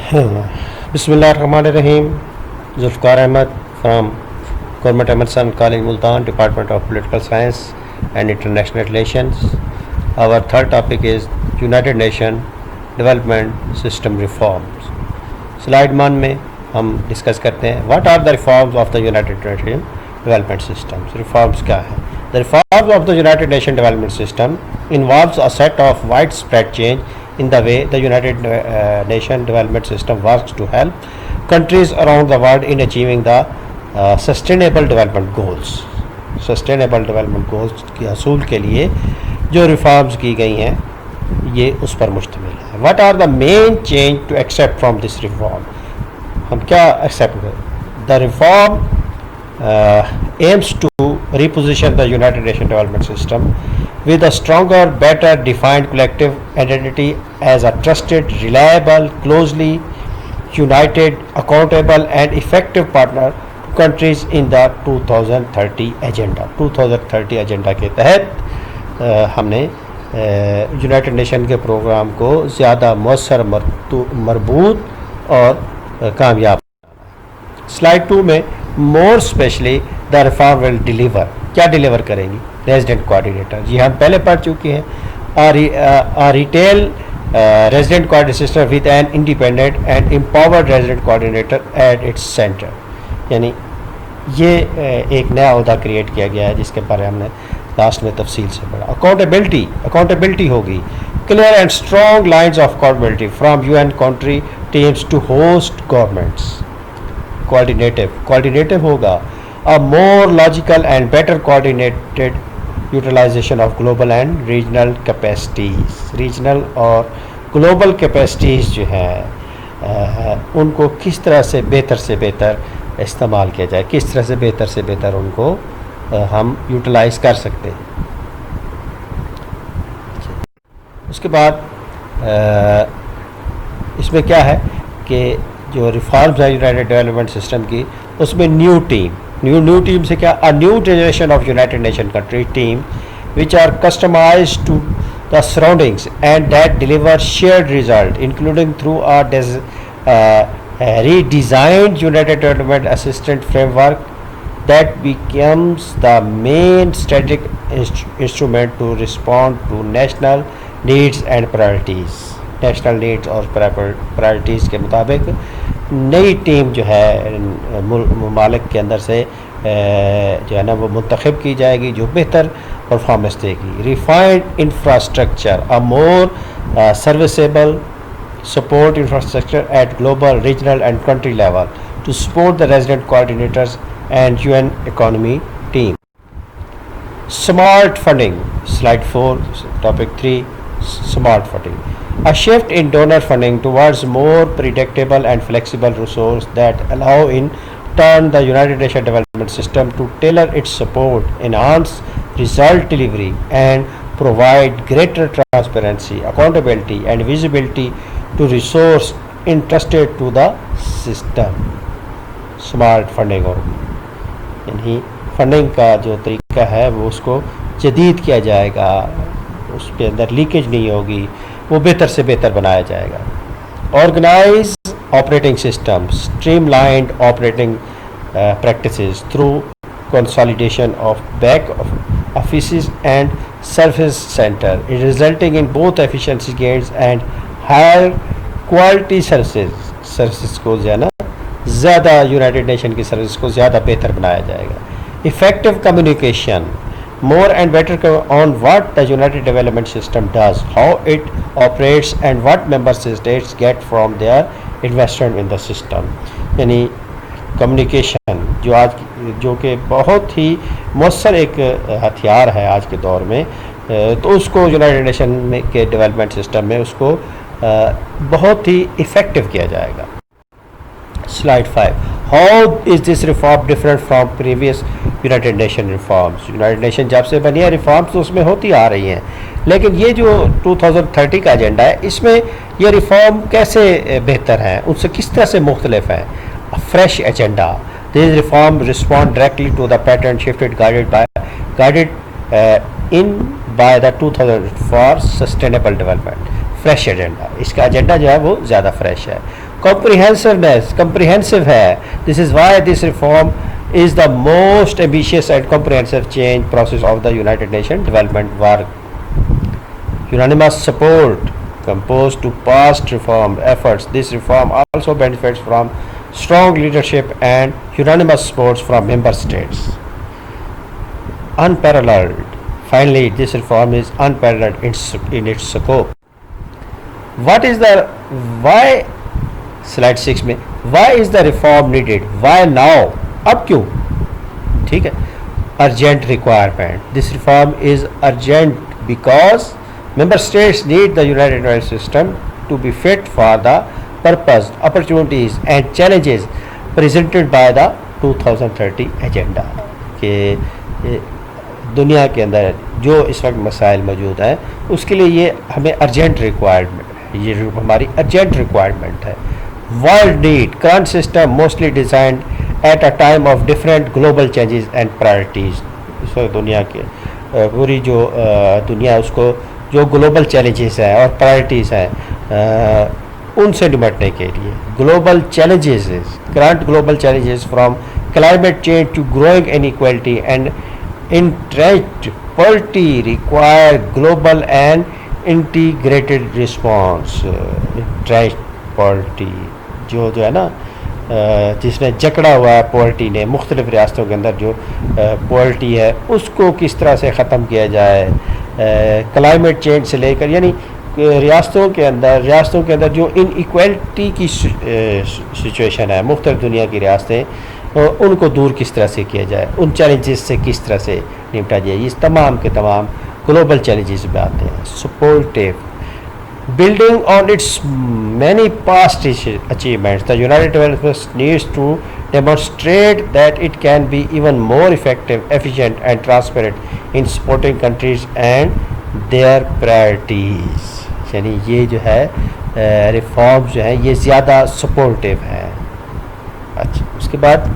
Bismillahirrahmanirrahim. Zulfikar Ahmed from Government Emerson College Multan, Department of Political Science and International Relations. Our third topic is United Nations Development System Reforms. Slide 1 में हम discuss करते हैं What are the reforms of the United Nations Development Systems? Reforms क्या है? The reforms of the United Nations Development System involves a set of widespread change in the way the United Nations Development System works to help countries around the world in achieving the Sustainable Development Goals. Sustainable Development Goals की हासिल के लिए जो reforms की गई हैं ये उस पर मुश्तमिल है. What are the main change to accept from this reform? हम क्या accept करें? The reform aims to reposition the United Nations Development System with a stronger, better defined collective identity as a trusted, reliable, closely united, accountable and effective partner to countries in the 2030 agenda. 2030 agenda के तहत हमने United nation के programme को ज़्यादा मौसर, मरबूत और कामयाब. Slide 2 में more specially the reform will deliver, क्या डिलीवर करेंगी? रेजिडेंट कोऑर्डिनेटर, जी हम पहले पढ़ चुके हैं. Retail resident coordinator system with an independent and empowered resident coordinator at its centre. यानी ये एक नया अहदा क्रिएट किया गया है जिसके बारे में हमने लास्ट में तफसील से पढ़ा. अकाउंटेबिलिटी होगी. Clear and strong lines of accountability from UN country teams to host governments. Coordinative होगा. A more logical and better coordinated utilization of global and regional capacities. Regional और global capacities जो हैं उनको किस तरह से बेहतर इस्तेमाल किया जाए, किस तरह से बेहतर उनको हम यूटिलाइज़ कर सकते हैं. उसके बाद इसमें क्या है कि जो रिफॉर्म्स है यूनाइटेड डेवलपमेंट सिस्टम की, उसमें न्यू टीम से क्या, a new generation of United Nation country team which are customized to the surroundings and that deliver shared result including through a redesigned United Development Assistance Framework that becomes the main strategic instrument to respond to national needs and priorities. National needs और priorities के मुताबिक नई team जो है ममालिक के अंदर से जो है ना वो मुंतखब की जाएगी जो बेहतर परफॉर्मेंस देगी. Refined infrastructure, a more serviceable support infrastructure at global, regional and country level to support the resident coordinators and UN economy team. Smart funding, slide 4, topic 3, smart funding. A shift in donor funding towards more predictable and flexible resources that allow in turn the United Nations Development System to tailor its support, enhance result delivery and provide greater transparency, accountability and visibility to resource entrusted to the system. Smart funding होगी, यानी funding का जो तरीका है वो उसको जदीद किया जाएगा, उसके अंदर लीकेज नहीं होगी, वो बेहतर से बेहतर बनाया जाएगा. Organize operating system, streamlined operating practices through consolidation of back offices and service center resulting in both efficiency gains and higher quality services को ज़्यादा यूनाइटेड नेशन की सर्विस को ज़्यादा बेहतर बनाया जाएगा. Effective communication, more and better on what the United Development System does, how it operates and what member states get from their investment in the system. यानी communication जो कि बहुत ही मौसर एक हथियार है आज के दौर में, तो उसको यूनाइटेड नेशन के डेवलपमेंट सिस्टम में उसको बहुत ही इफ़ेक्टिव किया जाएगा. Slide 5, how is this reform different from previous United nation reforms. United nation जब से बनी है रिफॉर्म्स तो उसमें होती आ रही हैं, लेकिन ये जो 2030 का एजेंडा है इसमें ये रिफॉर्म कैसे बेहतर हैं, उनसे किस तरह से मुख्तलिफ हैं. Fresh agenda, this reform respond directly to the pattern shifted guided in by the 2000 for sustainable development. Fresh agenda, इसका एजेंडा जो है वो ज़्यादा फ्रेश है. comprehensive है. This is why this reform is the most ambitious and comprehensive change process of the United Nations development work. Unanimous support composed to past reform efforts. This reform also benefits from strong leadership and unanimous support from member states. Unparalleled. Finally, this reform is unparalleled in its scope. What is the why slide 6 में why is the reform needed? Why now? अब क्यों? ठीक है. Urgent requirement. This reform is urgent because member states need the United Nations system to be fit for the purpose, opportunities and challenges presented by the 2030 agenda. कि दुनिया के अंदर जो इस वक्त मसाइल मौजूद हैं उसके लिए ये हमें अर्जेंट रिक्वायरमेंट, ये हमारी अर्जेंट रिक्वायरमेंट है. World need current system mostly designed at a time of different global changes and priorities. इस वक्त दुनिया के पूरी जो दुनिया उसको जो ग्लोबल चैलेंजेस हैं और प्रायोरिटीज़ हैं उनसे निपटने के लिए global challenges current global challenges from climate change to growing inequality and entrenched poverty require global and integrated response. Entrenched poverty जो है ना जिसने जकड़ा हुआ है पॉवर्टी ने मुख्तलिफ रियासतों के अंदर जो पॉवर्टी है उसको किस तरह से ख़त्म किया जाए. क्लाइमेट चेंज से लेकर यानी रियासतों के अंदर जो इनइक्वालिटी की सिचुएशन है मुख्तलिफ दुनिया की रियासतें उनको दूर किस तरह से किया जाए, उन चैलेंजेस से किस तरह से निपटा जाए. ये तमाम के तमाम ग्लोबल चैलेंजेस में आते हैं. Supportive building on its many past achievements the United Nations needs to demonstrate that it can be even more effective efficient and transparent in supporting countries and their priorities. यानी ये जो है reforms जो हैं ये ज़्यादा सपोर्टिव हैं. अच्छा उसके बाद